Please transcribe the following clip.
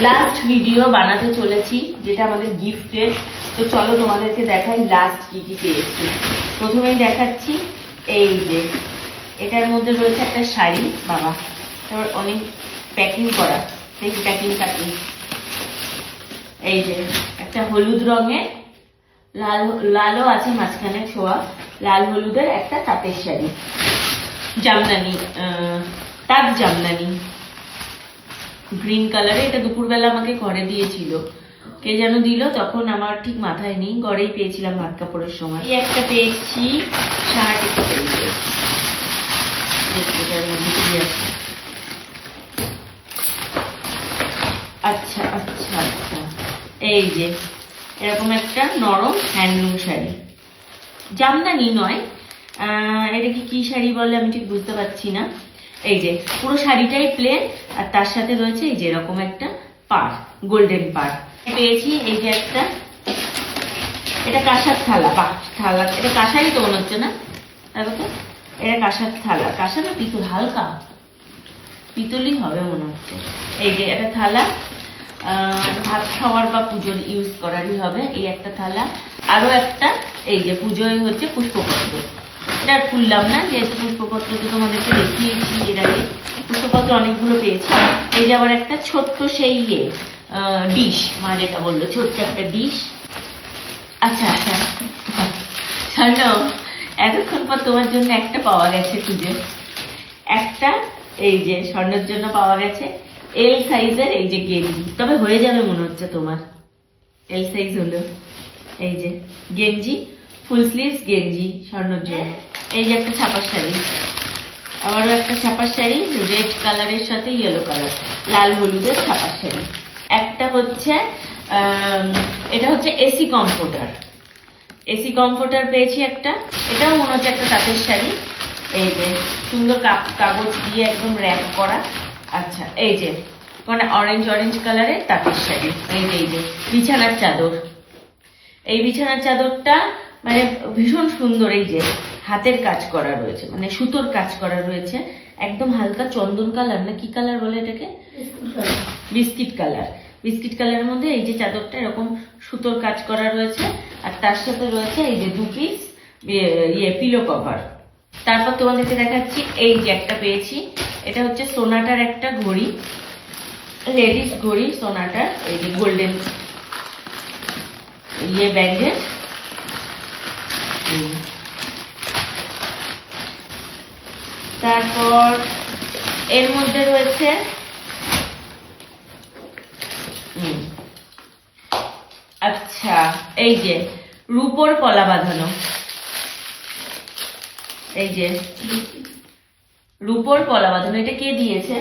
Last video বানাতে চলেছি, যেটা আমাদের গিফটের। তো চলো তোমাদেরকে দেখাই লাস্ট কি কি পেয়েছি। প্রথমেই দেখাচ্ছি, এই যে এটার মধ্যে রয়েছে একটা শাড়ি। বাবা, তারপর অনেক প্যাকিং করা, সেই প্যাকিং কাটিং। এই যে একটা হলুদ রঙের, লালও আছে মাঝখানে ছোঁয়া, লাল হলুদের একটা তাঁতের শাড়ি, জামদানি, তাঁত জামদানি গ্রিন কালারে। এটা দুপুরবেলা আমাকে ঘরে দিয়েছিল, কে যেন দিল, তখন আমার ঠিক মাথায় নেই, ঘরেই পেয়েছিলাম ভাত কাপড়ের সময়। এই একটা পেয়েছি শার্ট, আচ্ছা আচ্ছা আচ্ছা, এই যে এরকম একটা নরম হ্যান্ডলুম শাড়ি, জামদানি নয়, এটাকে কি শাড়ি বলে আমি ঠিক বুঝতে পারছি না। এই যে পুরো শাড়িটাই প্লেন, আর তার সাথে রয়েছে এই যে এরকম একটা পাড়, গোল্ডেন পাড় পেয়েছি। এই যে একটা, এটা কাঁসার থালা, থালা, এটা কাঁসারই তো মনে হচ্ছে না, দেখো তো, এটা কাঁসার থালা, কাঁসা না পিতল, হালকা পিতলই হবে মনে হচ্ছে। এই যে একটা থালা, ভাত খাওয়ার বা পুজোর ইউজ করারই হবে এই একটা থালা। আরো একটা, এই যে পুজোয় হচ্ছে পুষ্পপত্র, এটা খুললাম না, যেহেতু পুষ্পপত্র তো তোমাদেরকে দেখিয়েছি এর আগে, পুষ্পপত্র অনেকগুলো পেয়েছি। এই যে আবার একটা ছোট্ট সেই ডিশ, মা যেটা বললো, ছোট্ট একটা ডিশ। আচ্ছা আচ্ছা, শোনো, এতক্ষণ পর তোমার জন্য একটা পাওয়া গেছে খুঁজে, একটা এই যে স্বর্ণের জন্য পাওয়া গেছে এল সাইজের, এই যে গেঞ্জি, তবে হয়ে যাবে মনে হচ্ছে তোমার, এল সাইজ হলো। এই যে গেঞ্জি, ফুল স্লিভস গেঞ্জি স্বর্ণের জন্য। এই যে একটা ছাপার শাড়ি, আবারও একটা ছাপার শাড়ি, রেড কালারের সাথে ইয়েলো কালার, লাল হলুদের ছাপার শাড়ি। একটা হচ্ছে এটা হচ্ছে এসি কমফোর্টার, এসি কমফোর্টার পেয়েছি একটা, এটাও মনে হচ্ছে একটা তাঁতের শাড়ি। এই যে সুন্দর কাগজ দিয়ে একদম র্যাপ করা। আচ্ছা, এই যে মানে অরেঞ্জ অরেঞ্জ কালারের তাঁতের শাড়ি। এই যে বিছানার চাদর, এই বিছানার চাদরটা মানে ভীষণ সুন্দর, এই যে হাতের কাজ করা রয়েছে, মানে সুতোর কাজ করা রয়েছে, একদম হালকা চন্দন কালার, না কি কালার বলে এটাকে, বিস্কিট কালার, বিস্কিট কালারের মধ্যে এই যে চাদরটা এরকম সুতোর কাজ করা রয়েছে, আর তার সাথে রয়েছে এই যে 2 পিস পিলো কভার। তারপর তোমাদেরকে দেখাচ্ছি, এই যে একটা পেয়েছি, এটা হচ্ছে সোনাটার একটা ঘড়ি, লেডিস ঘড়ি সোনাটার, এই যে গোল্ডেন ব্যাগের। তারপর এর মধ্যে রয়েছে আচ্ছা, এই যে রূপোর পলা বাঁধানো, এই যে রূপোর পলা বাঁধানো, এটা কে দিয়েছে